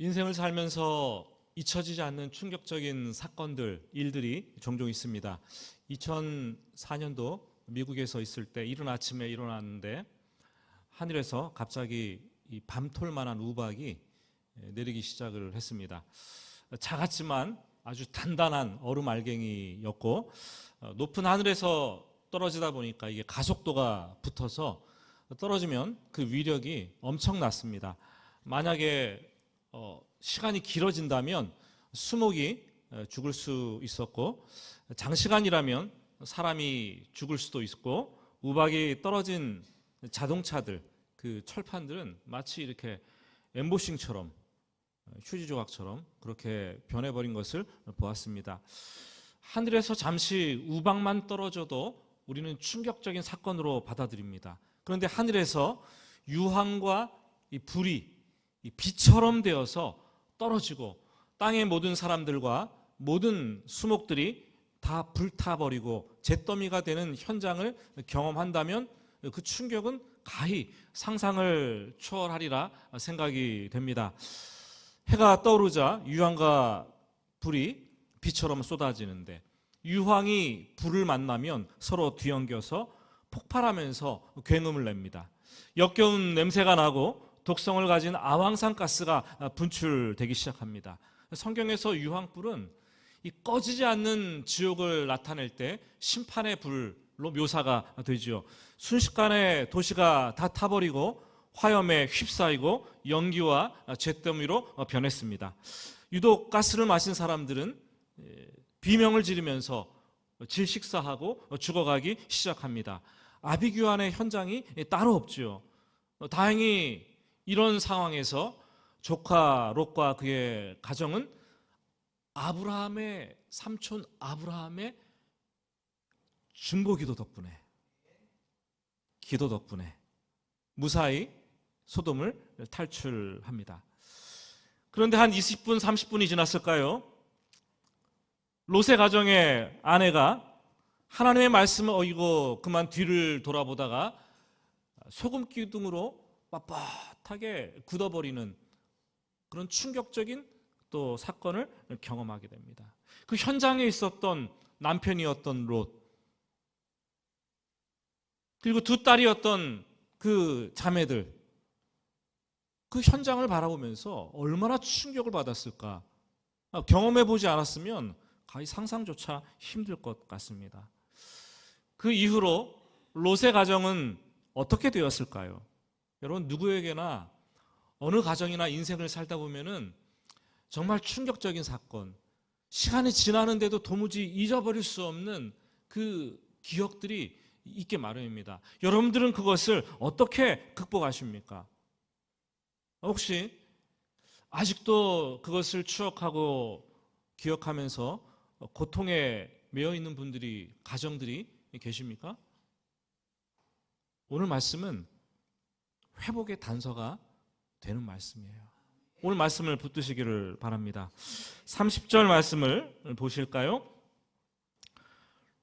인생을 살면서 잊혀지지 않는 충격적인 사건들, 일들이 종종 있습니다. 2004년도 미국에서 있을 때 이른 아침에 일어났는데 하늘에서 갑자기 이 밤톨 만한 우박이 내리기 시작을 했습니다. 작았지만 아주 단단한 얼음 알갱이였고 높은 하늘에서 떨어지다 보니까 이게 가속도가 붙어서 떨어지면 그 위력이 엄청났습니다. 만약에 시간이 길어진다면 수목이 죽을 수 있었고 장시간이라면 사람이 죽을 수도 있고 우박이 떨어진 자동차들, 그 철판들은 마치 이렇게 엠보싱처럼 휴지 조각처럼 그렇게 변해버린 것을 보았습니다. 하늘에서 잠시 우박만 떨어져도 우리는 충격적인 사건으로 받아들입니다. 그런데 하늘에서 유황과 이 불이 이 비처럼 되어서 떨어지고 땅의 모든 사람들과 모든 수목들이 다 불타버리고 잿더미가 되는 현장을 경험한다면 그 충격은 가히 상상을 초월하리라 생각이 됩니다. 해가 떠오르자 유황과 불이 비처럼 쏟아지는데 유황이 불을 만나면 서로 뒤엉겨서 폭발하면서 굉음을 냅니다. 역겨운 냄새가 나고 독성을 가진 아황산 가스가 분출되기 시작합니다. 성경에서 유황불은 이 꺼지지 않는 지옥을 나타낼 때 심판의 불로 묘사가 되지요. 순식간에 도시가 다 타버리고 화염에 휩싸이고 연기와 잿더미로 변했습니다. 유독 가스를 마신 사람들은 비명을 지르면서 질식사하고 죽어가기 시작합니다. 아비규환의 현장이 따로 없지요. 다행히 이런 상황에서 조카 롯과 그의 가정은 아브라함의 삼촌 아브라함의 중보기도 덕분에, 기도 덕분에 무사히 소돔을 탈출합니다. 그런데 한 20분, 30분이 지났을까요? 롯의 가정의 아내가 하나님의 말씀을 어기고 그만 뒤를 돌아보다가 소금 기둥으로 빳빳하게 굳어버리는 그런 충격적인 또 사건을 경험하게 됩니다. 그 현장에 있었던 남편이었던 롯, 그리고 두 딸이었던 그 자매들, 그 현장을 바라보면서 얼마나 충격을 받았을까. 경험해보지 않았으면 가히 상상조차 힘들 것 같습니다. 그 이후로 롯의 가정은 어떻게 되었을까요? 여러분, 누구에게나 어느 가정이나 인생을 살다 보면은 정말 충격적인 사건, 시간이 지나는데도 도무지 잊어버릴 수 없는 그 기억들이 있게 마련입니다. 여러분들은 그것을 어떻게 극복하십니까? 혹시 아직도 그것을 추억하고 기억하면서 고통에 매여 있는 분들이, 가정들이 계십니까? 오늘 말씀은 회복의 단서가 되는 말씀이에요. 오늘 말씀을 붙드시기를 바랍니다. 30절 말씀을 보실까요?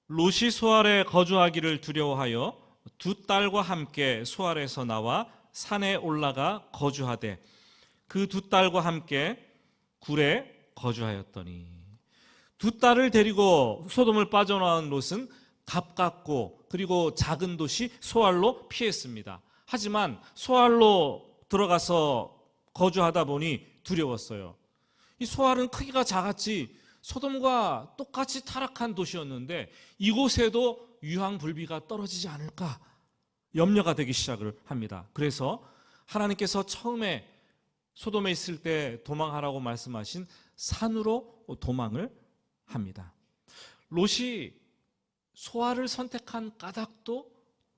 롯이 소알에 거주하기를 두려워하여 두 딸과 함께 소알에서 나와 산에 올라가 거주하되 그 두 딸과 함께 굴에 거주하였더니. 두 딸을 데리고 소돔을 빠져나온 롯은 가깝고 그리고 작은 도시 소알로 피했습니다. 하지만 소알로 들어가서 거주하다 보니 두려웠어요. 이 소알은 크기가 작았지 소돔과 똑같이 타락한 도시였는데 이곳에도 유황불비가 떨어지지 않을까 염려가 되기 시작을 합니다. 그래서 하나님께서 처음에 소돔에 있을 때 도망하라고 말씀하신 산으로 도망을 합니다. 롯이 소알을 선택한 까닭도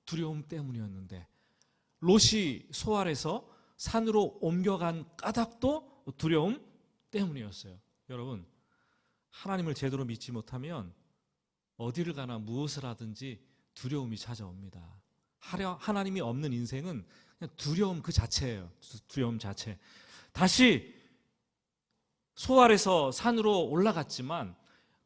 두려움 때문이었는데 롯이 소알에서 산으로 옮겨간 까닭도 두려움 때문이었어요. 여러분, 하나님을 제대로 믿지 못하면 어디를 가나 무엇을 하든지 두려움이 찾아옵니다. 하나님이 없는 인생은 그냥 두려움 그 자체예요. 두려움 자체. 다시 소알에서 산으로 올라갔지만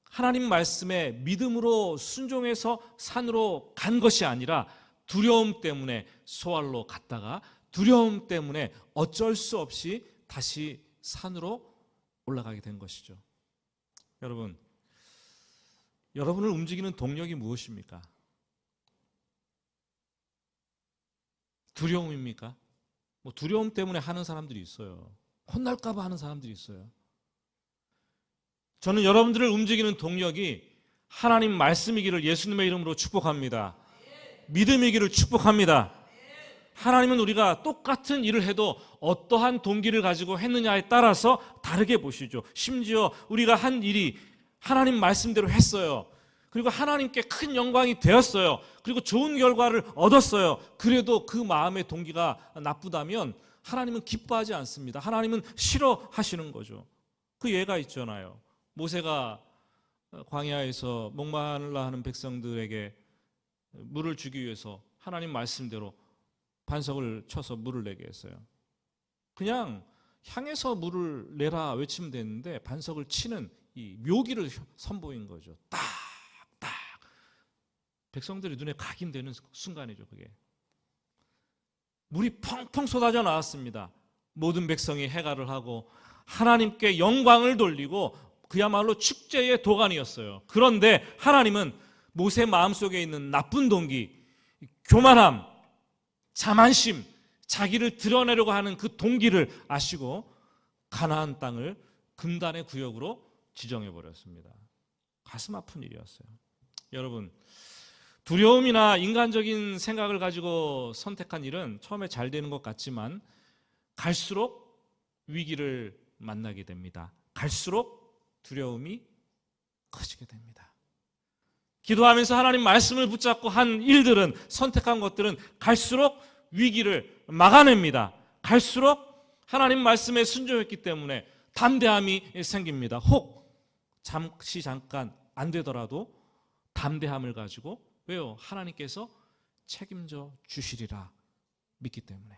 하나님 말씀에 믿음으로 순종해서 산으로 간 것이 아니라 두려움 때문에 소알로 갔다가 두려움 때문에 어쩔 수 없이 다시 산으로 올라가게 된 것이죠. 여러분, 여러분을 움직이는 동력이 무엇입니까? 두려움입니까? 두려움 때문에 하는 사람들이 있어요. 혼날까 봐 하는 사람들이 있어요. 저는 여러분들을 움직이는 동력이 하나님 말씀이기를 예수님의 이름으로 축복합니다. 믿음이기를 축복합니다. 하나님은 우리가 똑같은 일을 해도 어떠한 동기를 가지고 했느냐에 따라서 다르게 보시죠. 심지어 우리가 한 일이 하나님 말씀대로 했어요. 그리고 하나님께 큰 영광이 되었어요. 그리고 좋은 결과를 얻었어요. 그래도 그 마음의 동기가 나쁘다면 하나님은 기뻐하지 않습니다. 하나님은 싫어하시는 거죠. 그 예가 있잖아요. 모세가 광야에서 목말라 하는 백성들에게 물을 주기 위해서 하나님 말씀대로 반석을 쳐서 물을 내게 했어요. 그냥 향해서 물을 내라 외치면 되는데 반석을 치는 이 묘기를 선보인 거죠. 딱 백성들이 눈에 각인되는 순간이죠. 그게 물이 펑펑 쏟아져 나왔습니다. 모든 백성이 해가를 하고 하나님께 영광을 돌리고 그야말로 축제의 도가니였어요. 그런데 하나님은 모세 마음속에 있는 나쁜 동기, 교만함, 자만심, 자기를 드러내려고 하는 그 동기를 아시고 가나안 땅을 금단의 구역으로 지정해버렸습니다. 가슴 아픈 일이었어요. 여러분, 두려움이나 인간적인 생각을 가지고 선택한 일은 처음에 잘 되는 것 같지만 갈수록 위기를 만나게 됩니다. 갈수록 두려움이 커지게 됩니다. 기도하면서 하나님 말씀을 붙잡고 한 일들은, 선택한 것들은 갈수록 위기를 막아냅니다. 갈수록 하나님 말씀에 순종했기 때문에 담대함이 생깁니다. 혹 잠깐 안 되더라도 담대함을 가지고, 왜요? 하나님께서 책임져 주시리라 믿기 때문에.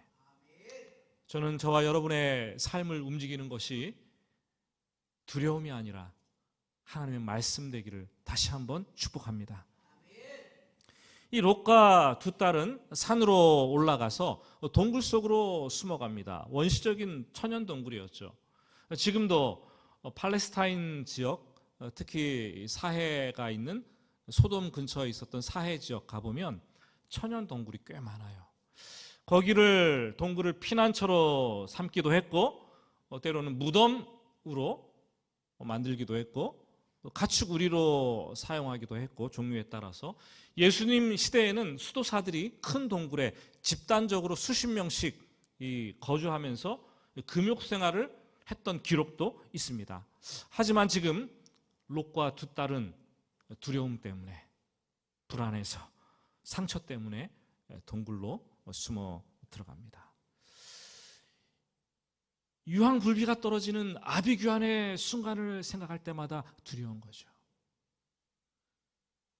저는 저와 여러분의 삶을 움직이는 것이 두려움이 아니라 하나님의 말씀 되기를 다시 한번 축복합니다. 이 롯과 두 딸은 산으로 올라가서 동굴 속으로 숨어갑니다. 원시적인 천연 동굴이었죠. 지금도 팔레스타인 지역, 특히 사해가 있는 소돔 근처에 있었던 사해 지역 가보면 천연 동굴이 꽤 많아요. 거기를 동굴을 피난처로 삼기도 했고 때로는 무덤으로 만들기도 했고 가축 우리로 사용하기도 했고, 종류에 따라서. 예수님 시대에는 수도사들이 큰 동굴에 집단적으로 수십 명씩 거주하면서 금욕 생활을 했던 기록도 있습니다. 하지만 지금 롯과 두 딸은 두려움 때문에, 불안해서, 상처 때문에 동굴로 숨어 들어갑니다. 유황굴비가 떨어지는 아비규환의 순간을 생각할 때마다 두려운 거죠.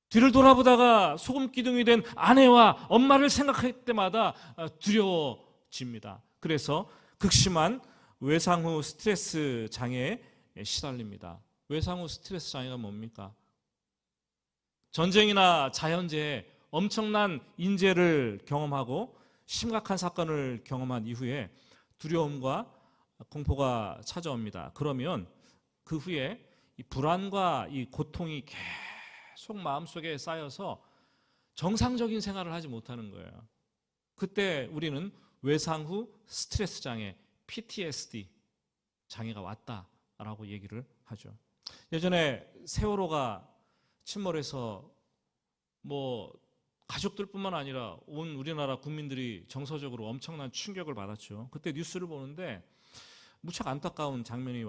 뒤를 돌아보다가 소금기둥이 된 아내와 엄마를 생각할 때마다 두려워집니다. 그래서 극심한 외상후 스트레스 장애에 시달립니다. 외상후 스트레스 장애가 뭡니까? 전쟁이나 자연재해, 엄청난 인재를 경험하고 심각한 사건을 경험한 이후에 두려움과 공포가 찾아옵니다. 그러면 그 후에 이 불안과 이 고통이 계속 마음속에 쌓여서 정상적인 생활을 하지 못하는 거예요. 그때 우리는 외상 후 스트레스 장애, PTSD 장애가 왔다라고 얘기를 하죠. 예전에 세월호가 침몰해서 가족들뿐만 아니라 온 우리나라 국민들이 정서적으로 엄청난 충격을 받았죠. 그때 뉴스를 보는데 무척 안타까운 장면이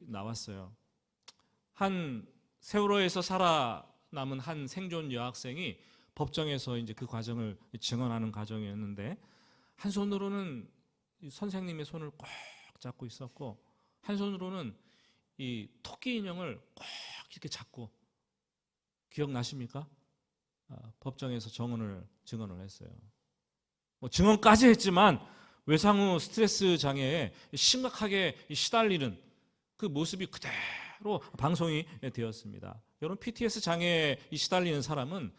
나왔어요. 한 세월호에서 살아남은 한 생존 여학생이 법정에서 이제 그 과정을 증언하는 과정이었는데, 한 손으로는 선생님의 손을 꼭 잡고 있었고 한 손으로는 이 토끼 인형을 꼭 이렇게 잡고, 기억나십니까? 법정에서 증언을 했어요. 증언까지 했지만 외상후 스트레스 장애에 심각하게 시달리는 그 모습이 그대로 방송이 되었습니다. 여러분, PTS 장애에 시달리는 사람은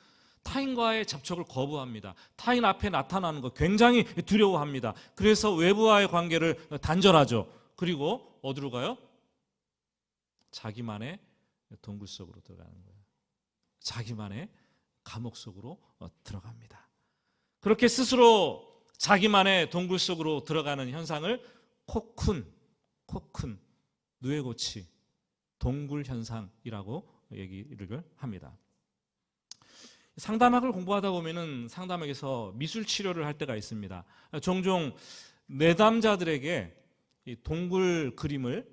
타인과의 접촉을 거부합니다. 타인 앞에 나타나는 거 굉장히 두려워합니다. 그래서 외부와의 관계를 단절하죠. 그리고 어디로 가요? 자기만의 동굴 속으로 들어가는 거예요. 자기만의 감옥 속으로 들어갑니다. 그렇게 스스로 자기만의 동굴 속으로 들어가는 현상을 코쿤, 누에고치, 동굴 현상이라고 얘기를 합니다. 상담학을 공부하다 보면은 상담학에서 미술 치료를 할 때가 있습니다. 종종 내담자들에게 이 동굴 그림을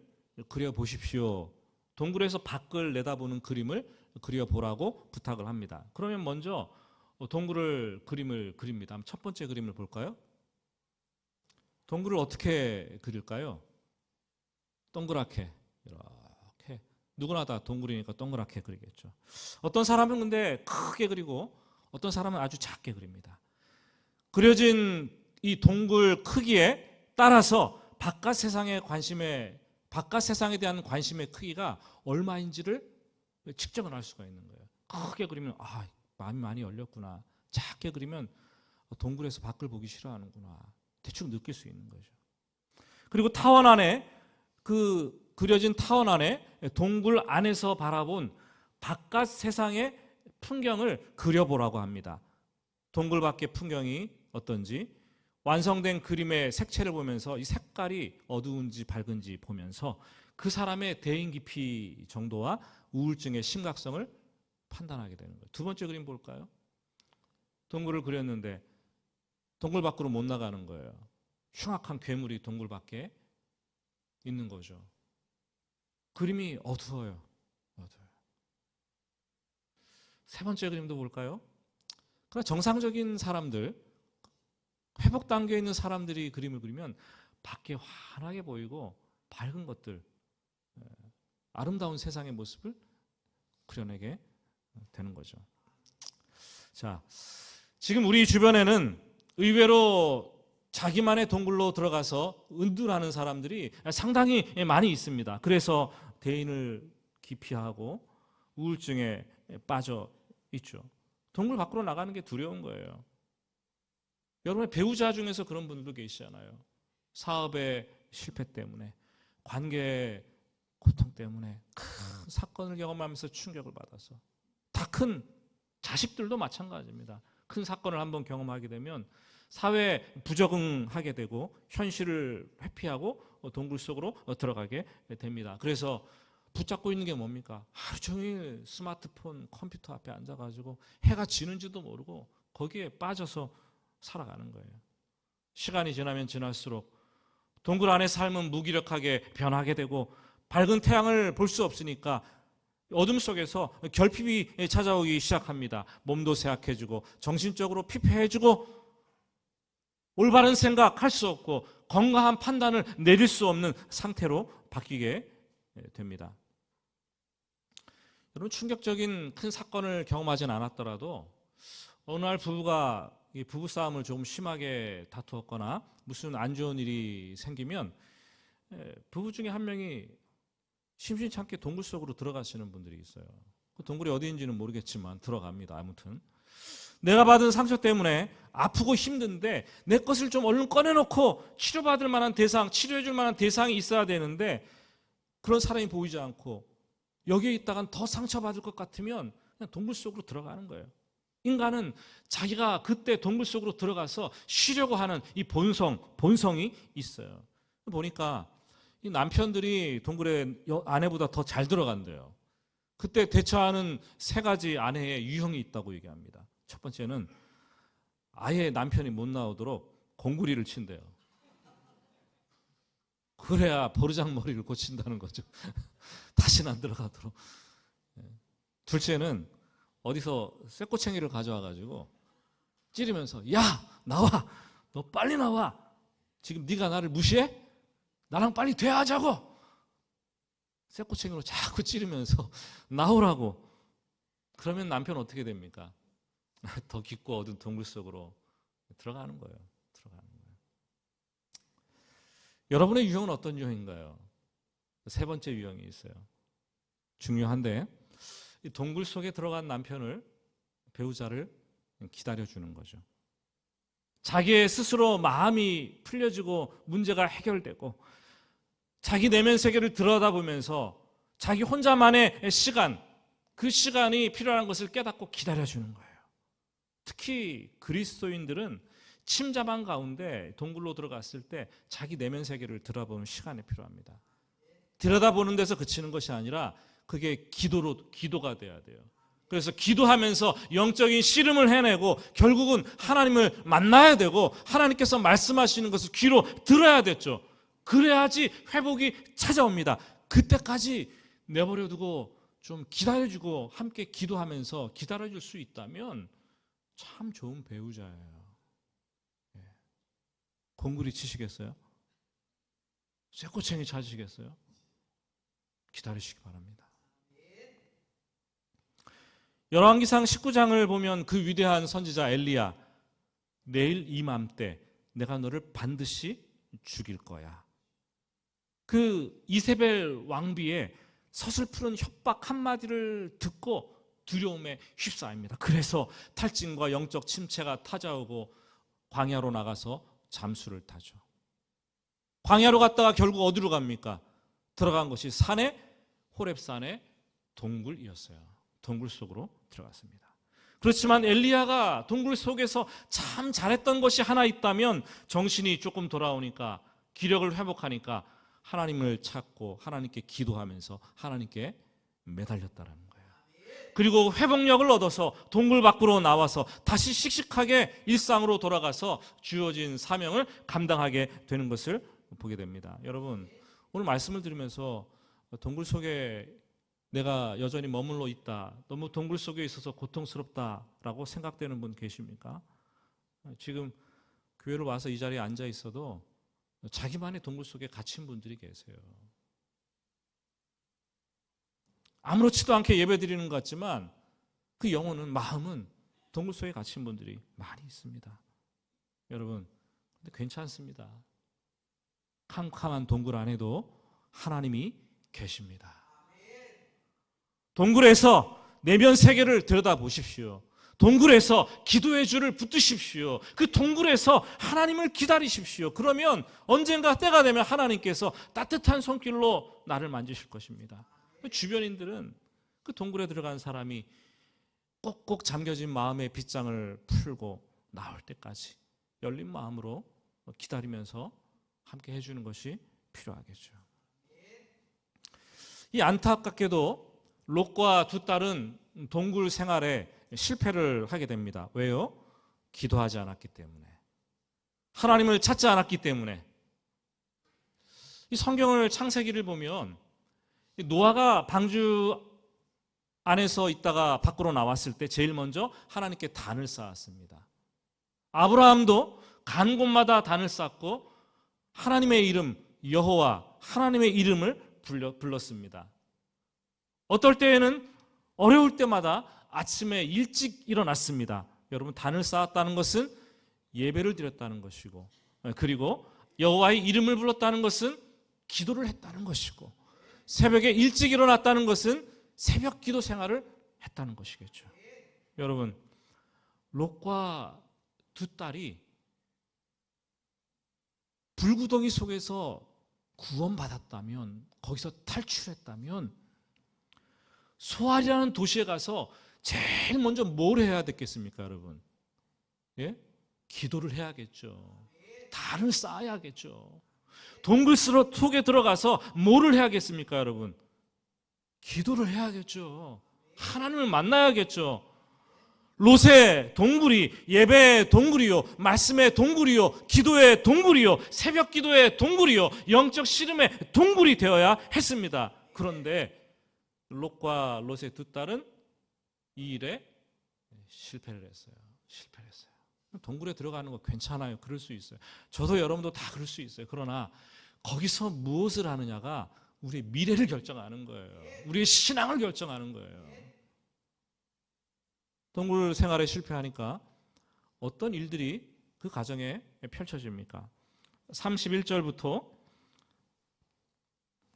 그려 보십시오. 동굴에서 밖을 내다보는 그림을 그려 보라고 부탁을 합니다. 그러면 먼저 동굴을 그림을 그립니다. 첫 번째 그림을 볼까요? 동굴을 어떻게 그릴까요? 동그랗게 이렇게. 누구나 다 동굴이니까 동그랗게 그리겠죠. 어떤 사람은 근데 크게 그리고 어떤 사람은 아주 작게 그립니다. 그려진 이 동굴 크기에 따라서 바깥 세상에 대한 관심의 크기가 얼마인지를 측정을 할 수가 있는 거예요. 크게 그리면 마음이 많이 열렸구나. 작게 그리면 동굴에서 밖을 보기 싫어하는구나. 대충 느낄 수 있는 거죠. 그리고 타원 안에 그려진 타원 안에 동굴 안에서 바라본 바깥 세상의 풍경을 그려보라고 합니다. 동굴 밖의 풍경이 어떤지 완성된 그림의 색채를 보면서 이 색깔이 어두운지 밝은지 보면서 그 사람의 대인 깊이 정도와 우울증의 심각성을 판단하게 되는 거예요. 두 번째 그림 볼까요? 동굴을 그렸는데 동굴 밖으로 못 나가는 거예요. 흉악한 괴물이 동굴 밖에 있는 거죠. 그림이 어두워요. 세 번째 그림도 볼까요? 그러나 정상적인 사람들, 회복 단계에 있는 사람들이 그림을 그리면 밖에 환하게 보이고 밝은 것들, 아름다운 세상의 모습을 그려내게 되는 거죠. 자, 지금 우리 주변에는 의외로 자기만의 동굴로 들어가서 은둔하는 사람들이 상당히 많이 있습니다. 그래서 대인을 기피하고 우울증에 빠져 있죠. 동굴 밖으로 나가는 게 두려운 거예요. 여러분의 배우자 중에서 그런 분들도 계시잖아요. 사업의 실패 때문에, 관계의 고통 때문에 큰 사건을 경험하면서 충격을 받아서, 다 큰 자식들도 마찬가지입니다. 큰 사건을 한번 경험하게 되면 사회에 부적응하게 되고 현실을 회피하고 동굴 속으로 들어가게 됩니다. 그래서 붙잡고 있는 게 뭡니까? 하루 종일 스마트폰, 컴퓨터 앞에 앉아가지고 해가 지는지도 모르고 거기에 빠져서 살아가는 거예요. 시간이 지나면 지날수록 동굴 안의 삶은 무기력하게 변하게 되고 밝은 태양을 볼 수 없으니까 어둠 속에서 결핍이 찾아오기 시작합니다. 몸도 쇠약해지고 정신적으로 피폐해지고 올바른 생각할 수 없고 건강한 판단을 내릴 수 없는 상태로 바뀌게 됩니다. 여러분, 충격적인 큰 사건을 경험하진 않았더라도 어느 날 부부가 부부싸움을 조금 심하게 다투었거나 무슨 안 좋은 일이 생기면 부부 중에 한 명이 심심치 않게 동굴 속으로 들어가시는 분들이 있어요. 그 동굴이 어디인지는 모르겠지만 들어갑니다. 아무튼 내가 받은 상처 때문에 아프고 힘든데 내 것을 좀 얼른 꺼내놓고 치료받을 만한 대상, 치료해줄 만한 대상이 있어야 되는데 그런 사람이 보이지 않고 여기에 있다간 더 상처받을 것 같으면 그냥 동굴 속으로 들어가는 거예요. 인간은 자기가 그때 동굴 속으로 들어가서 쉬려고 하는 이 본성이 있어요. 보니까 이 남편들이 동굴에 아내보다 더 잘 들어간대요. 그때 대처하는 세 가지 아내의 유형이 있다고 얘기합니다. 첫 번째는 아예 남편이 못 나오도록 공구리를 친대요. 그래야 버르장머리를 고친다는 거죠. 다시는 안 들어가도록. 둘째는 어디서 쇠꼬챙이를 가져와가지고 찌르면서 야 나와, 너 빨리 나와. 지금 네가 나를 무시해? 나랑 빨리 대화하자고. 쇠꼬챙이로 자꾸 찌르면서 나오라고. 그러면 남편 어떻게 됩니까? 더 깊고 어두운 동굴 속으로 들어가는 거예요. 여러분의 유형은 어떤 유형인가요? 세 번째 유형이 있어요. 중요한데 이 동굴 속에 들어간 남편을, 배우자를 기다려주는 거죠. 자기의 스스로 마음이 풀려지고 문제가 해결되고 자기 내면 세계를 들여다보면서 자기 혼자만의 시간, 그 시간이 필요한 것을 깨닫고 기다려주는 거예요. 특히 그리스도인들은 침잠한 가운데 동굴로 들어갔을 때 자기 내면 세계를 들여다보는 시간이 필요합니다. 들여다보는 데서 그치는 것이 아니라 그게 기도가 돼야 돼요. 그래서 기도하면서 영적인 씨름을 해내고 결국은 하나님을 만나야 되고 하나님께서 말씀하시는 것을 귀로 들어야 됐죠. 그래야지 회복이 찾아옵니다. 그때까지 내버려두고 좀 기다려주고 함께 기도하면서 기다려줄 수 있다면 참 좋은 배우자예요. 공구리 치시겠어요? 쇠꼬챙이 찾으시겠어요? 기다리시기 바랍니다. 열왕기상 19장을 보면 그 위대한 선지자 엘리야, 내일 이맘때 내가 너를 반드시 죽일 거야. 그 이세벨 왕비의 서슬푸른 협박 한마디를 듣고 두려움에 휩싸입니다. 그래서 탈진과 영적 침체가 찾아오고 광야로 나가서 잠수를 타죠. 광야로 갔다가 결국 어디로 갑니까? 들어간 것이 산에, 호렙산의 동굴이었어요. 동굴 속으로 들어갔습니다. 그렇지만 엘리야가 동굴 속에서 참 잘했던 것이 하나 있다면 정신이 조금 돌아오니까 기력을 회복하니까 하나님을 찾고 하나님께 기도하면서 하나님께 매달렸다는 거예요. 그리고 회복력을 얻어서 동굴 밖으로 나와서 다시 씩씩하게 일상으로 돌아가서 주어진 사명을 감당하게 되는 것을 보게 됩니다. 여러분, 오늘 말씀을 들으면서 동굴 속에 내가 여전히 머물러 있다, 너무 동굴 속에 있어서 고통스럽다라고 생각되는 분 계십니까? 지금 교회로 와서 이 자리에 앉아 있어도 자기만의 동굴 속에 갇힌 분들이 계세요. 아무렇지도 않게 예배드리는 것 같지만 그 영혼은, 마음은 동굴 속에 갇힌 분들이 많이 있습니다. 여러분, 근데 괜찮습니다. 캄캄한 동굴 안에도 하나님이 계십니다. 동굴에서 내면 세계를 들여다보십시오. 동굴에서 기도의 줄을 붙드십시오. 그 동굴에서 하나님을 기다리십시오. 그러면 언젠가 때가 되면 하나님께서 따뜻한 손길로 나를 만지실 것입니다. 주변인들은 그 동굴에 들어간 사람이 꼭꼭 잠겨진 마음의 빗장을 풀고 나올 때까지 열린 마음으로 기다리면서 함께 해주는 것이 필요하겠죠. 이 안타깝게도 롯과 두 딸은 동굴 생활에 실패를 하게 됩니다. 왜요? 기도하지 않았기 때문에, 하나님을 찾지 않았기 때문에. 이 성경을 창세기를 보면 노아가 방주 안에서 있다가 밖으로 나왔을 때 제일 먼저 하나님께 단을 쌓았습니다. 아브라함도 간 곳마다 단을 쌓고 하나님의 이름 여호와, 하나님의 이름을 불렀습니다. 어떨 때에는 어려울 때마다 아침에 일찍 일어났습니다. 여러분, 단을 쌓았다는 것은 예배를 드렸다는 것이고, 그리고 여호와의 이름을 불렀다는 것은 기도를 했다는 것이고, 새벽에 일찍 일어났다는 것은 새벽 기도 생활을 했다는 것이겠죠. 여러분, 롯과 두 딸이 불구덩이 속에서 구원받았다면, 거기서 탈출했다면 소알이라는 도시에 가서 제일 먼저 뭘 해야 됐겠습니까, 여러분? 예? 기도를 해야겠죠. 단을 쌓아야겠죠. 동굴 속에 들어가서 뭐를 해야겠습니까, 여러분? 기도를 해야겠죠. 하나님을 만나야겠죠. 롯의 동굴이 예배의 동굴이요, 말씀의 동굴이요, 기도의 동굴이요, 새벽 기도의 동굴이요, 영적 씨름의 동굴이 되어야 했습니다. 그런데 롯과 롯의 두 딸은 이 일에 실패를 했어요. 동굴에 들어가는 거 괜찮아요. 그럴 수 있어요. 저도 여러분도 다 그럴 수 있어요. 그러나 거기서 무엇을 하느냐가 우리의 미래를 결정하는 거예요. 우리의 신앙을 결정하는 거예요. 동굴 생활에 실패하니까 어떤 일들이 그 가정에 펼쳐집니까? 31절부터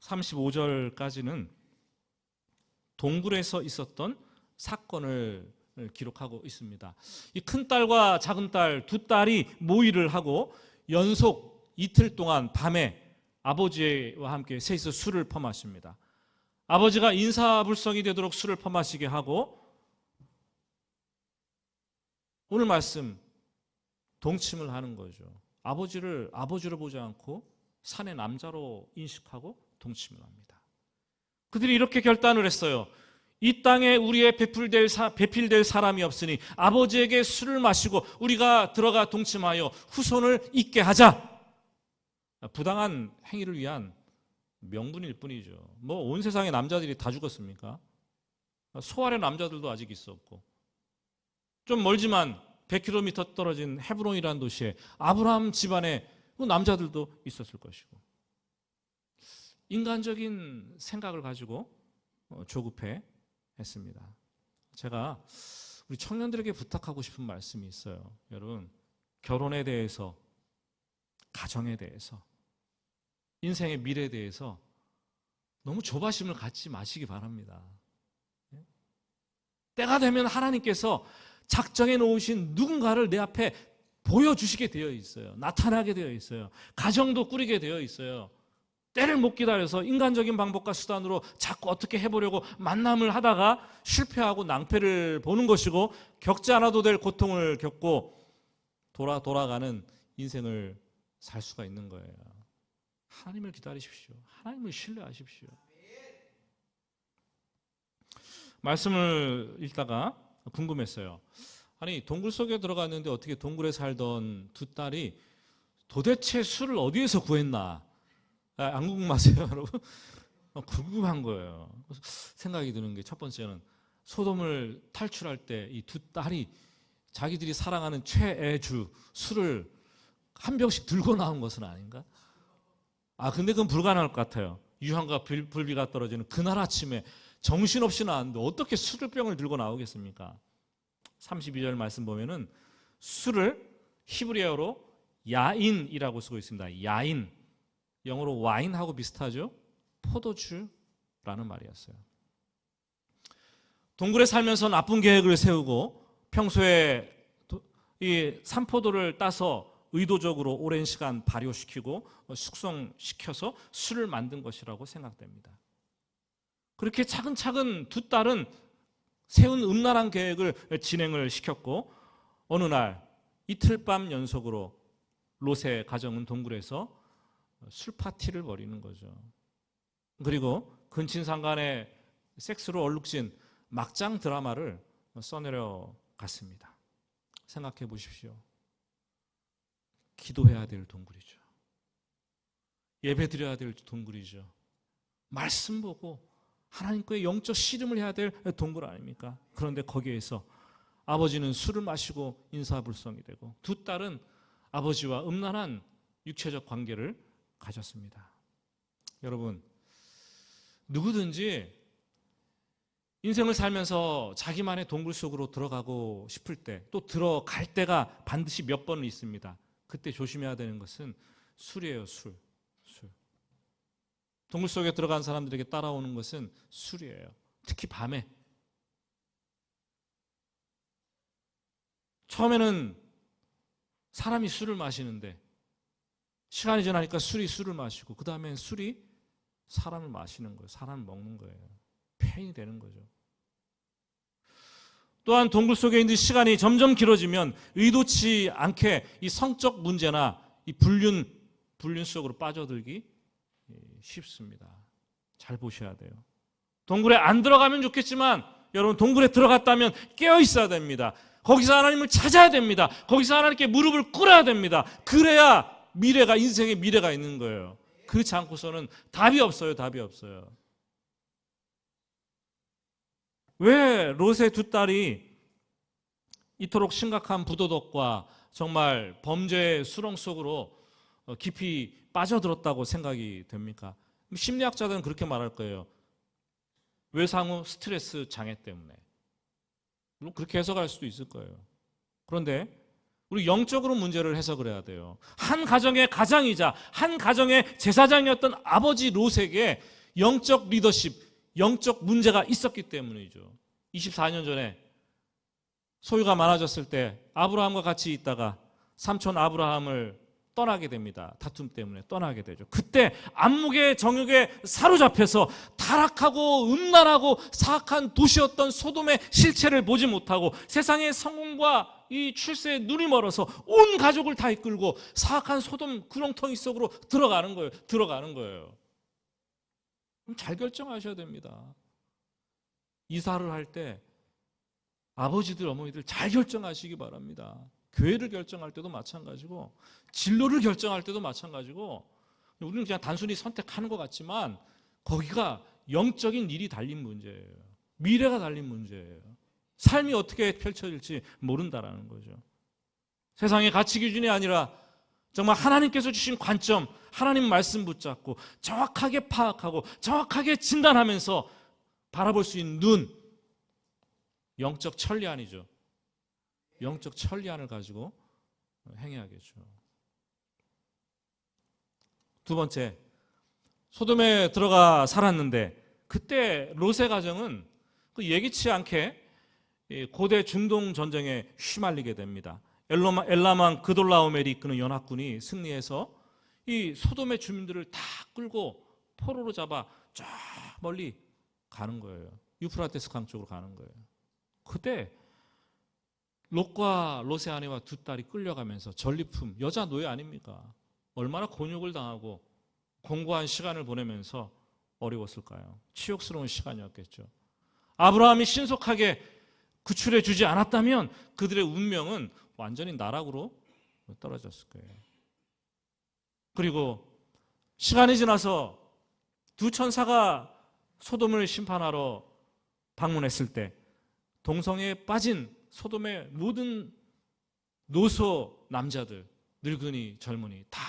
35절까지는 동굴에서 있었던 사건을 기록하고 있습니다. 이 큰딸과 작은딸 두 딸이 모의를 하고 연속 이틀 동안 밤에 아버지와 함께 셋이서 술을 퍼마십니다. 아버지가 인사불성이 되도록 술을 퍼마시게 하고 오늘 말씀 동침을 하는 거죠. 아버지를 아버지로 보지 않고 사내 남자로 인식하고 동침을 합니다. 그들이 이렇게 결단을 했어요. 이 땅에 우리의 배필될 사람이 없으니 아버지에게 술을 마시고 우리가 들어가 동침하여 후손을 잇게 하자. 부당한 행위를 위한 명분일 뿐이죠. 뭐 온 세상의 남자들이 다 죽었습니까? 소알의 남자들도 아직 있었고, 좀 멀지만 100km 떨어진 헤브론이라는 도시에 아브라함 집안의 남자들도 있었을 것이고, 인간적인 생각을 가지고 조급해 했습니다. 제가 우리 청년들에게 부탁하고 싶은 말씀이 있어요. 여러분, 결혼에 대해서, 가정에 대해서, 인생의 미래에 대해서 너무 조바심을 갖지 마시기 바랍니다. 때가 되면 하나님께서 작정해 놓으신 누군가를 내 앞에 보여주시게 되어 있어요. 나타나게 되어 있어요. 가정도 꾸리게 되어 있어요. 때를 못 기다려서 인간적인 방법과 수단으로 자꾸 어떻게 해보려고 만남을 하다가 실패하고 낭패를 보는 것이고, 겪지 않아도 될 고통을 겪고 돌아가는 인생을 살 수가 있는 거예요. 하나님을 기다리십시오. 하나님을 신뢰하십시오. 말씀을 읽다가 궁금했어요. 아니, 동굴 속에 들어갔는데 어떻게 동굴에 살던 두 딸이 도대체 술을 어디에서 구했나? 안 궁금하세요, 여러분? 궁금한 거예요. 생각이 드는 게, 첫 번째는 소돔을 탈출할 때 이 두 딸이 자기들이 사랑하는 최애주 술을 한 병씩 들고 나온 것은 아닌가? 근데 그건 불가능할 것 같아요. 유황과 불비가 떨어지는 그날 아침에 정신없이 나왔는데 어떻게 술병을 들고 나오겠습니까? 32절 말씀 보면은 술을 히브리어로 야인이라고 쓰고 있습니다. 야인. 영어로 와인하고 비슷하죠? 포도주라는 말이었어요. 동굴에 살면서 나쁜 계획을 세우고 평소에 이 산포도를 따서 의도적으로 오랜 시간 발효시키고 숙성시켜서 술을 만든 것이라고 생각됩니다. 그렇게 차근차근 두 딸은 세운 음란한 계획을 진행을 시켰고, 어느 날 이틀 밤 연속으로 롯의 가정은 동굴에서 술 파티를 벌이는 거죠. 그리고 근친상간의 섹스로 얼룩진 막장 드라마를 써내려 갔습니다. 생각해 보십시오. 기도해야 될 동굴이죠. 예배 드려야 될 동굴이죠. 말씀 보고 하나님과의 영적 씨름을 해야 될 동굴 아닙니까? 그런데 거기에서 아버지는 술을 마시고 인사불성이 되고, 두 딸은 아버지와 음란한 육체적 관계를 가졌습니다. 여러분, 누구든지 인생을 살면서 자기만의 동굴 속으로 들어가고 싶을 때, 또 들어갈 때가 반드시 몇 번은 있습니다. 그때 조심해야 되는 것은 술이에요. 술. 동굴 속에 들어간 사람들에게 따라오는 것은 술이에요. 특히 밤에. 처음에는 사람이 술을 마시는데 시간이 지나니까 술이 술을 마시고, 그 다음엔 술이 사람을 마시는 거예요. 사람을 먹는 거예요. 폐인이 되는 거죠. 또한 동굴 속에 있는 시간이 점점 길어지면 의도치 않게 이 성적 문제나 이 불륜 속으로 빠져들기 쉽습니다. 잘 보셔야 돼요. 동굴에 안 들어가면 좋겠지만, 여러분, 동굴에 들어갔다면 깨어 있어야 됩니다. 거기서 하나님을 찾아야 됩니다. 거기서 하나님께 무릎을 꿇어야 됩니다. 그래야 인생의 미래가 있는 거예요. 그렇지 않고서는 답이 없어요. 왜 롯의 두 딸이 이토록 심각한 부도덕과 정말 범죄의 수렁 속으로 깊이 빠져들었다고 생각이 됩니까? 심리학자들은 그렇게 말할 거예요. 외상후 스트레스 장애 때문에. 물론 그렇게 해석할 수도 있을 거예요. 그런데 우리 영적으로 문제를 해석을 해야 돼요. 한 가정의 가장이자 한 가정의 제사장이었던 아버지 롯에게 영적 리더십, 영적 문제가 있었기 때문이죠. 24년 전에 소유가 많아졌을 때 아브라함과 같이 있다가 삼촌 아브라함을 떠나게 됩니다. 다툼 때문에 떠나게 되죠. 그때 안목의 정욕에 사로잡혀서 타락하고 음란하고 사악한 도시였던 소돔의 실체를 보지 못하고 세상의 성공과 이 출세에 눈이 멀어서 온 가족을 다 이끌고 사악한 소돔 구렁텅이 속으로 들어가는 거예요. 그럼 잘 결정하셔야 됩니다. 이사를 할 때 아버지들, 어머니들 잘 결정하시기 바랍니다. 교회를 결정할 때도 마찬가지고 진로를 결정할 때도 마찬가지고 우리는 그냥 단순히 선택하는 것 같지만 거기가 영적인 일이 달린 문제예요. 미래가 달린 문제예요. 삶이 어떻게 펼쳐질지 모른다라는 거죠. 세상의 가치 기준이 아니라 정말 하나님께서 주신 관점, 하나님 말씀 붙잡고 정확하게 파악하고 정확하게 진단하면서 바라볼 수 있는 눈, 영적 천리안이죠. 영적 천리안을 가지고 행해야겠죠. 두 번째, 소돔에 들어가 살았는데 그때 롯의 가정은 예기치 않게 고대 중동 전쟁에 휘말리게 됩니다. 엘라만 그돌라오멜이 이끄는 연합군이 승리해서 이 소돔의 주민들을 다 끌고 포로로 잡아 쫙 멀리 가는 거예요. 유프라테스 강 쪽으로 가는 거예요. 그때 롯과 롯의 아내와 두 딸이 끌려가면서 전리품, 여자 노예 아닙니까? 얼마나 곤욕을 당하고 공고한 시간을 보내면서 어려웠을까요? 치욕스러운 시간이었겠죠. 아브라함이 신속하게 구출해 주지 않았다면 그들의 운명은 완전히 나락으로 떨어졌을 거예요. 그리고 시간이 지나서 두 천사가 소돔을 심판하러 방문했을 때 동성애에 빠진 소돔의 모든 노소 남자들, 늙은이, 젊은이 다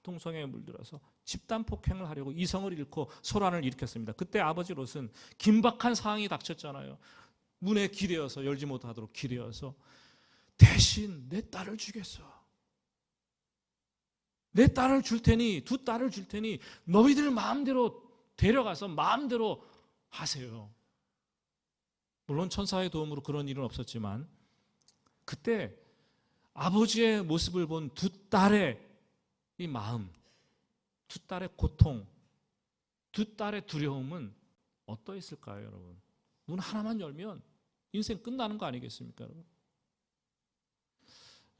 동성애에 물들어서 집단 폭행을 하려고 이성을 잃고 소란을 일으켰습니다. 그때 아버지 롯은 긴박한 상황이 닥쳤잖아요. 문에 기대어서 열지 못하도록 기대어서 대신 내 딸을 주겠어. 내 딸을 줄 테니, 두 딸을 줄 테니 너희들 마음대로 데려가서 마음대로 하세요. 물론 천사의 도움으로 그런 일은 없었지만 그때 아버지의 모습을 본 두 딸의 이 마음, 두 딸의 고통, 두 딸의 두려움은 어떠했을까요, 여러분? 문 하나만 열면 인생 끝나는 거 아니겠습니까, 여러분?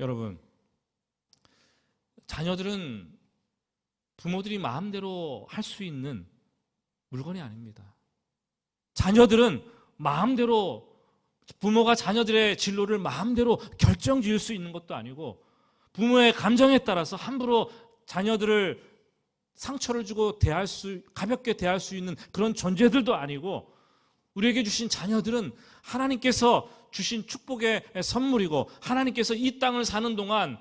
여러분, 자녀들은 부모들이 마음대로 할 수 있는 물건이 아닙니다. 자녀들은 마음대로 부모가 자녀들의 진로를 마음대로 결정 지을 수 있는 것도 아니고 부모의 감정에 따라서 함부로 자녀들을 상처를 주고 가볍게 대할 수 있는 그런 존재들도 아니고 우리에게 주신 자녀들은 하나님께서 주신 축복의 선물이고 하나님께서 이 땅을 사는 동안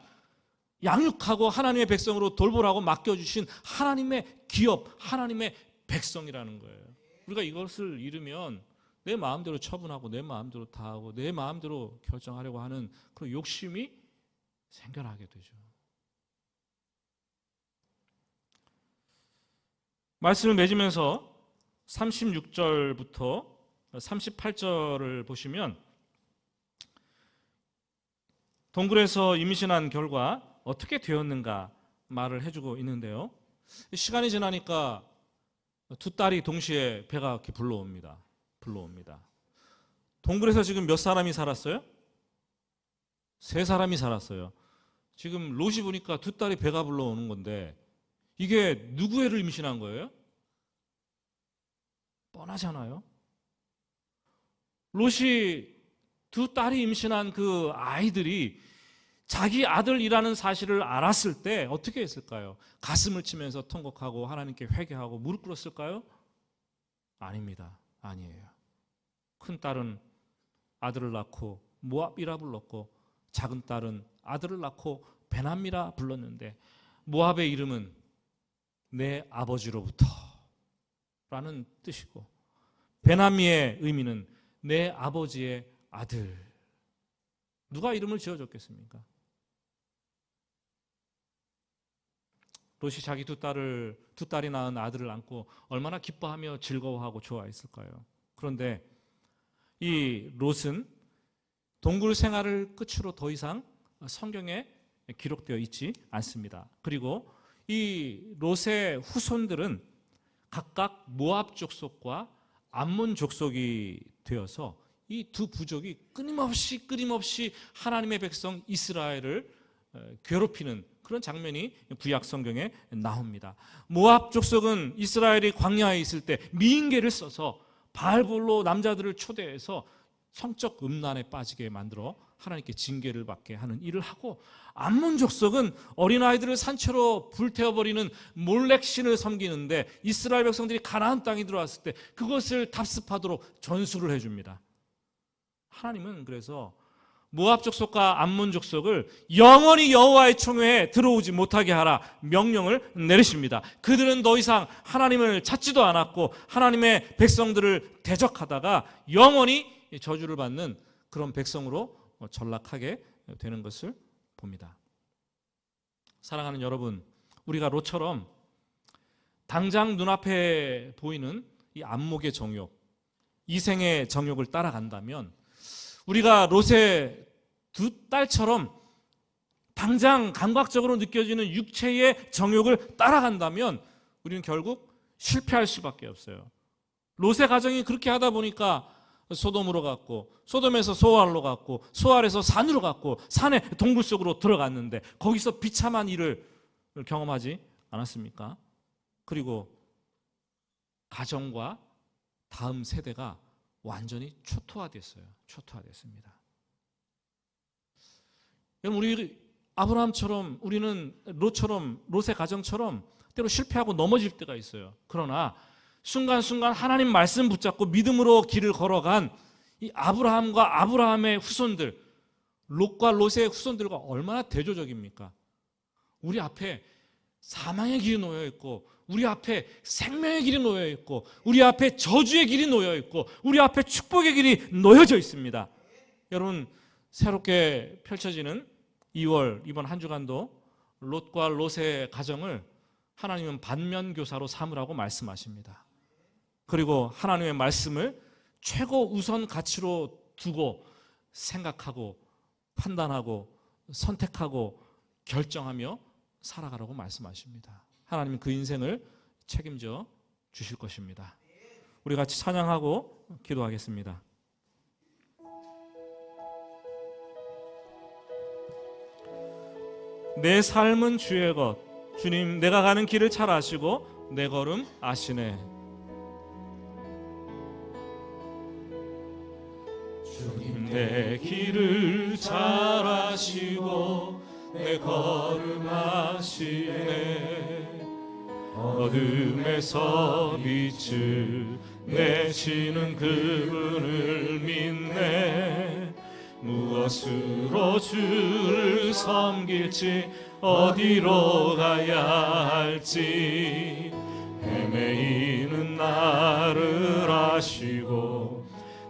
양육하고 하나님의 백성으로 돌보라고 맡겨주신 하나님의 기업, 하나님의 백성이라는 거예요. 우리가 이것을 잃으면 내 마음대로 처분하고 내 마음대로 다 하고 내 마음대로 결정하려고 하는 그런 욕심이 생겨나게 되죠. 말씀을 맺으면서 36절부터 38절을 보시면 동굴에서 임신한 결과 어떻게 되었는가 말을 해주고 있는데요. 시간이 지나니까 두 딸이 동시에 배가 이렇게 불러옵니다. 동굴에서 지금 몇 사람이 살았어요? 3사람이 살았어요. 지금 롯이 보니까 두 딸이 배가 불러오는 건데 이게 누구 애를 임신한 거예요? 뻔하잖아요. 롯이 두 딸이 임신한 그 아이들이 자기 아들이라는 사실을 알았을 때 어떻게 했을까요? 가슴을 치면서 통곡하고 하나님께 회개하고 무릎 꿇었을까요? 아닙니다. 아니에요. 큰 딸은 아들을 낳고 모압이라 불렀고 작은 딸은 아들을 낳고 베남이라 불렀는데 모압의 이름은 내 아버지로부터 라는 뜻이고 베나미의 의미는 내 아버지의 아들. 누가 이름을 지어줬겠습니까? 롯이 자기 두 딸이 낳은 아들을 안고 얼마나 기뻐하며 즐거워하고 좋아했을까요? 그런데 이 롯은 동굴 생활을 끝으로 더 이상 성경에 기록되어 있지 않습니다. 그리고 이 롯의 후손들은 각각 모압 족속과 암몬 족속이 되어서 이 두 부족이 끊임없이 하나님의 백성 이스라엘을 괴롭히는 그런 장면이 구약 성경에 나옵니다. 모압 족속은 이스라엘이 광야에 있을 때 미인계를 써서 바알볼로 남자들을 초대해서 성적 음란에 빠지게 만들어 하나님께 징계를 받게 하는 일을 하고, 암몬 족속은 어린아이들을 산채로 불태워버리는 몰렉신을 섬기는데 이스라엘 백성들이 가나안 땅에 들어왔을 때 그것을 답습하도록 전수를 해줍니다. 하나님은 그래서 모압 족속과 암몬 족속을 영원히 여호와의 총회에 들어오지 못하게 하라 명령을 내리십니다. 그들은 더 이상 하나님을 찾지도 않았고 하나님의 백성들을 대적하다가 영원히 저주를 받는 그런 백성으로 전락하게 되는 것을 봅니다. 사랑하는 여러분, 우리가 롯처럼 당장 눈앞에 보이는 이 안목의 정욕, 이생의 정욕을 따라간다면, 우리가 롯의 두 딸처럼 당장 감각적으로 느껴지는 육체의 정욕을 따라간다면 우리는 결국 실패할 수밖에 없어요. 롯의 가정이 그렇게 하다 보니까 소돔으로 갔고, 소돔에서 소알로 갔고, 소알에서 산으로 갔고, 산의 동굴 속으로 들어갔는데 거기서 비참한 일을 경험하지 않았습니까? 그리고 가정과 다음 세대가 완전히 초토화됐어요. 초토화됐습니다. 여러분, 우리 아브라함처럼, 우리는 롯처럼, 롯의 가정처럼 때로 실패하고 넘어질 때가 있어요. 그러나 순간순간 하나님 말씀 붙잡고 믿음으로 길을 걸어간 이 아브라함과 아브라함의 후손들, 롯과 롯의 후손들과 얼마나 대조적입니까? 우리 앞에 사망의 길이 놓여 있고, 우리 앞에 생명의 길이 놓여 있고, 우리 앞에 저주의 길이 놓여 있고, 우리 앞에 축복의 길이 놓여져 있습니다. 여러분, 새롭게 펼쳐지는 2월 이번 한 주간도 롯과 롯의 가정을 하나님은 반면교사로 삼으라고 말씀하십니다. 그리고 하나님의 말씀을 최고 우선 가치로 두고 생각하고 판단하고 선택하고 결정하며 살아가라고 말씀하십니다. 하나님은 그 인생을 책임져 주실 것입니다. 우리 같이 찬양하고 기도하겠습니다. 내 삶은 주의 것, 주님, 내가 가는 길을 잘 아시고 내 걸음 아시네. 주님, 내 길을 잘 아시고 내 걸음 아시네. 어둠에서 빛을 내시는 그분을 믿네. 무엇으로 주를 섬길지 어디로 가야 할지 헤매이는 나를 아시고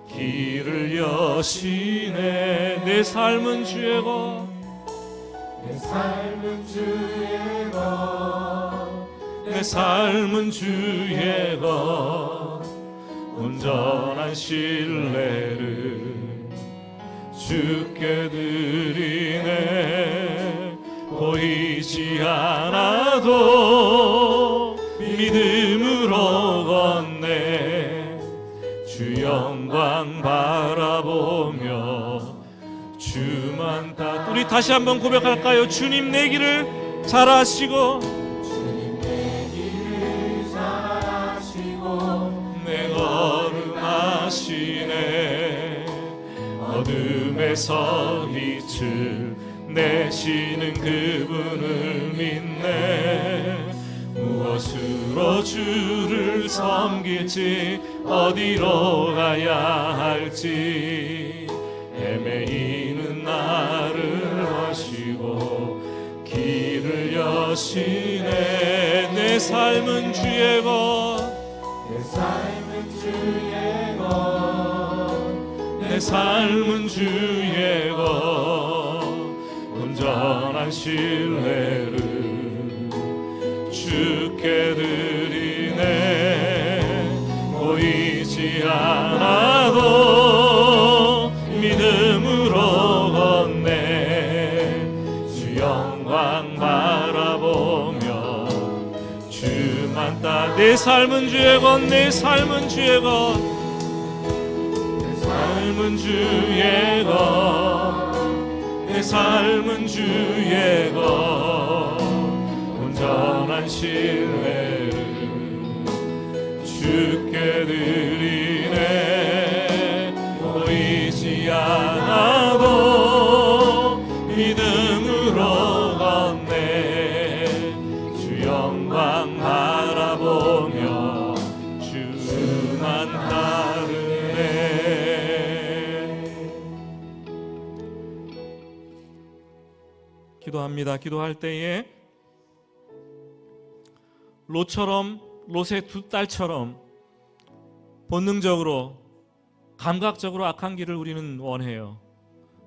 길을 여시네. 내 삶은 주의 것, 내 삶은 주의 것, 내 삶은 주의 것, 온전한 신뢰를 주께 드리네. 보이지 않아도 믿음으로 걷네. 주 영광 바라보며 주만 다. 우리 다시 한번 고백할까요? 주님, 내 길을 잘 아시고, 주님, 내 길을 잘 아시고 내 걸음 아시네. 어둠에서 빛을 내시는 그분을 믿네. 무엇으로 주를 섬길지 어디로 가야 할지 헤매이는 나를 아시고 길을 여시네. 내 삶은 주의 것, 내 삶은 주의 것, 내 삶은 주의 것, 온전한 신뢰를 주께 드리네. 보이지 않아도 믿음으로 걷네. 주 영광 않다. 내 삶은 주의 것, 내 삶은 주의 것, 내 삶은 주의 것, 내 삶은 주의 것. 온전한 신뢰를 주께 드리네. 보이지 않아도 믿음으로 걷네. 주 영광 바라보며 주만 따르네. 기도합니다. 기도할 때에 롯의 두 딸처럼 본능적으로 감각적으로 악한 길을 우리는 원해요.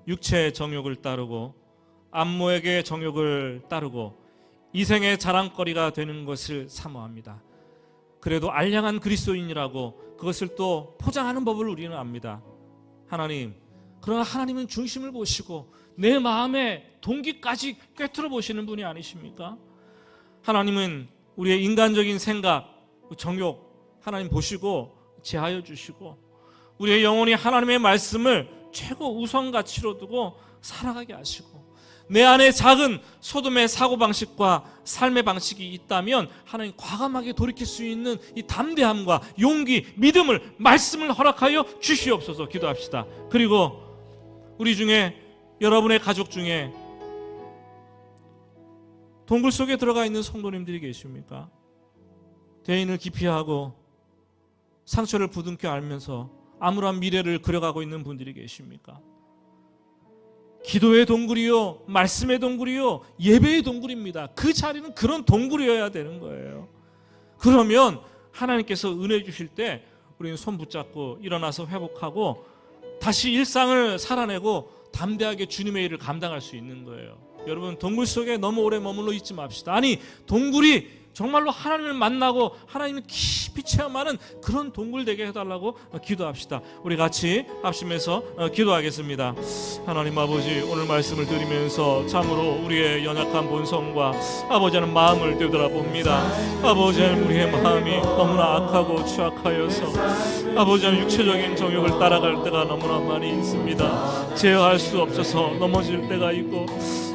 육체의 정욕을 따르고 안모에게 정욕을 따르고 이생의 자랑거리가 되는 것을 사모합니다. 그래도 알량한 그리스도인이라고 그것을 또 포장하는 법을 우리는 압니다. 하나님, 그러나 하나님은 중심을 보시고 내 마음의 동기까지 꿰뚫어 보시는 분이 아니십니까? 하나님은 우리의 인간적인 생각, 정욕 하나님 보시고 제하여 주시고 우리의 영혼이 하나님의 말씀을 최고 우선 가치로 두고 살아가게 하시고 내 안에 작은 소돔의 사고방식과 삶의 방식이 있다면 하나님 과감하게 돌이킬 수 있는 이 담대함과 용기, 믿음을, 말씀을 허락하여 주시옵소서. 기도합시다. 그리고 우리 중에 여러분의 가족 중에 동굴 속에 들어가 있는 성도님들이 계십니까? 대인을 기피하고 상처를 부둥켜 알면서 암울한 미래를 그려가고 있는 분들이 계십니까? 기도의 동굴이요, 말씀의 동굴이요, 예배의 동굴입니다. 그 자리는 그런 동굴이어야 되는 거예요. 그러면 하나님께서 은혜 주실 때 우리는 손 붙잡고 일어나서 회복하고 다시 일상을 살아내고 담대하게 주님의 일을 감당할 수 있는 거예요. 여러분, 동굴 속에 너무 오래 머물러 있지 맙시다. 아니, 동굴이 정말로 하나님을 만나고 하나님을 깊이 체험하는 그런 동굴 되게 해달라고 기도합시다. 우리 같이 합심해서 기도하겠습니다. 하나님 아버지, 오늘 말씀을 들으면서 참으로 우리의 연약한 본성과 아버지 하는 마음을 되돌아봅니다. 아버지 하는 우리의 마음이 너무나 악하고 추악하여서 아버지 하는 육체적인 정욕을 따라갈 때가 너무나 많이 있습니다. 제어할 수 없어서 넘어질 때가 있고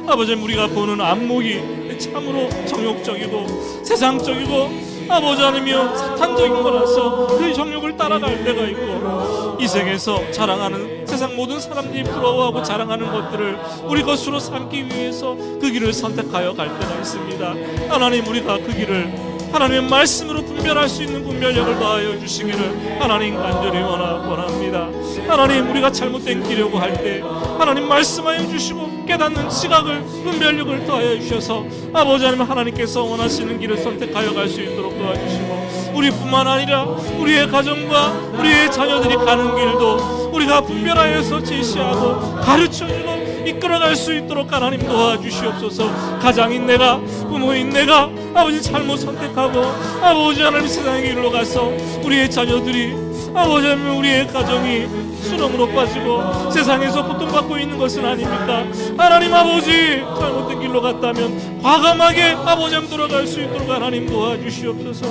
아버지 우리가 보는 안목이 참으로 정욕적이고 세상적이고 아버지 하나님이여 사탄적인 거라서 그 정욕을 따라갈 때가 있고 이 세계에서 자랑하는 세상 모든 사람들이 부러워하고 자랑하는 것들을 우리 것으로 삼기 위해서 그 길을 선택하여 갈 때가 있습니다. 하나님, 우리가 그 길을 하나님의 말씀으로 분별할 수 있는 분별력을 더하여 주시기를 하나님 간절히 원합니다. 하나님, 우리가 잘못된 길이라고 할 때 하나님 말씀하여 주시고 깨닫는 시각을, 분별력을 더하여 주셔서 아버지 하나님, 하나님께서 원하시는 길을 선택하여 갈 수 있도록 도와주시고 우리뿐만 아니라 우리의 가정과 우리의 자녀들이 가는 길도 우리가 분별하여서 제시하고 가르쳐주고 이끌어갈 수 있도록 하나님 도와주시옵소서. 가장인 내가, 부모인 내가 아버지 잘못 선택하고 아버지 하나님 세상의 길로 가서 우리의 자녀들이 아버지 하나님 우리의 가정이 수렁으로 빠지고 세상에서 고통받고 있는 것은 아닙니까? 하나님 아버지, 잘못된 길로 갔다면 과감하게 아버지 하나님 돌아갈 수 있도록 하나님 도와주시옵소서.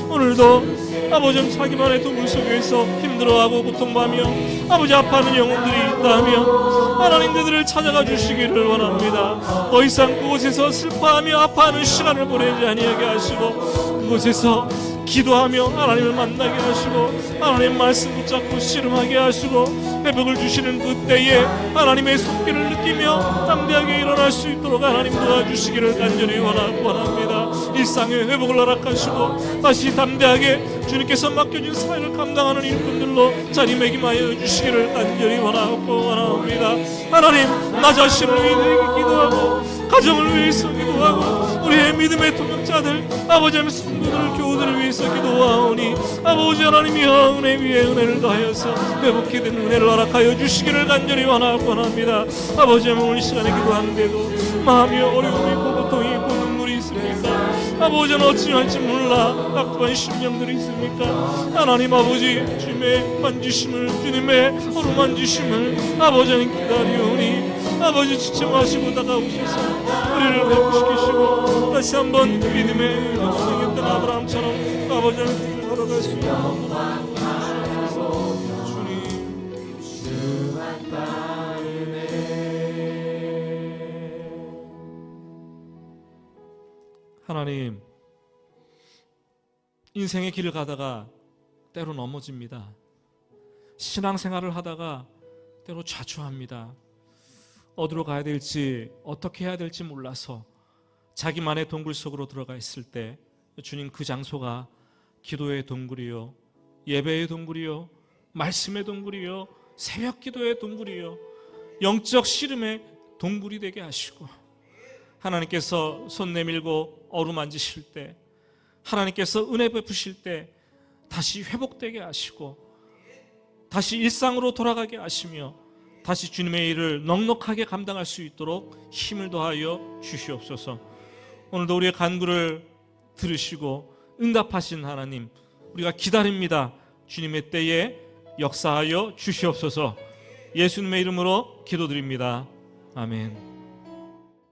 오늘도 아버지 하나님 자기만의 동굴 속에서 힘들어하고 고통받으며 아버지 아파하는 영혼들이 있다면 하나님 그들을 찾아가 주시기를 원합니다. 더 이상 그곳에서 슬퍼하며 아파하는 시간을 보내지 아니하게 하시고 그곳에서 기도하며 하나님을 만나게 하시고 하나님 말씀 붙잡고 씨름하게 하시고 회복을 주시는 그때에 하나님의 손길을 느끼며 담대하게 일어날 수 있도록 하나님 도와주시기를 간절히 원합니다. 일상의 회복을 허락하시고 다시 담대하게 주님께서 맡겨준 사역을 감당하는 일꾼들로 자리매김하여 주시기를 간절히 원합니다. 하나님, 나 자신을 위해 기도하고 가정을 위해서 기도하고 우리의 믿음의 동역자들 아버지 하나님 성도들 교우들을 위해서 기도하오니 아버지 하나님이여 은혜 위에 은혜를 더하여서 회복해 된 은혜를 허락하여 주시기를 간절히 원합니다. 아버지 하나님, 오늘 시간에 기도하는데도 마음이 어려움이 있고 고통이 있고 눈물이 있습니까? 아버지 하나님, 어찌할지 몰라 낙투한 심령들이 있습니까? 하나님 아버지, 주님의 만지심을, 주님의 어루만지심을 아버지 하나님 기다리오니 아버지 지체하시고 다가오셔서 우리를 회복시키시고 다시 한번 믿음의 역사에 아브라함처럼 아버지 하나님 길을 걸어갈 수 있는 하나님, 인생의 길을 가다가 때로 넘어집니다. 신앙생활을 하다가 때로 좌초합니다. 어디로 가야 될지 어떻게 해야 될지 몰라서 자기만의 동굴 속으로 들어가 있을 때 주님, 그 장소가 기도의 동굴이요, 예배의 동굴이요, 말씀의 동굴이요, 새벽 기도의 동굴이요, 영적 씨름의 동굴이 되게 하시고, 하나님께서 손 내밀고 어루만지실 때, 하나님께서 은혜 베푸실 때 다시 회복되게 하시고 다시 일상으로 돌아가게 하시며 다시 주님의 일을 넉넉하게 감당할 수 있도록 힘을 더하여 주시옵소서. 오늘도 우리의 간구를 들으시고 응답하신 하나님, 우리가 기다립니다. 주님의 때에 역사하여 주시옵소서. 예수님의 이름으로 기도드립니다. 아멘.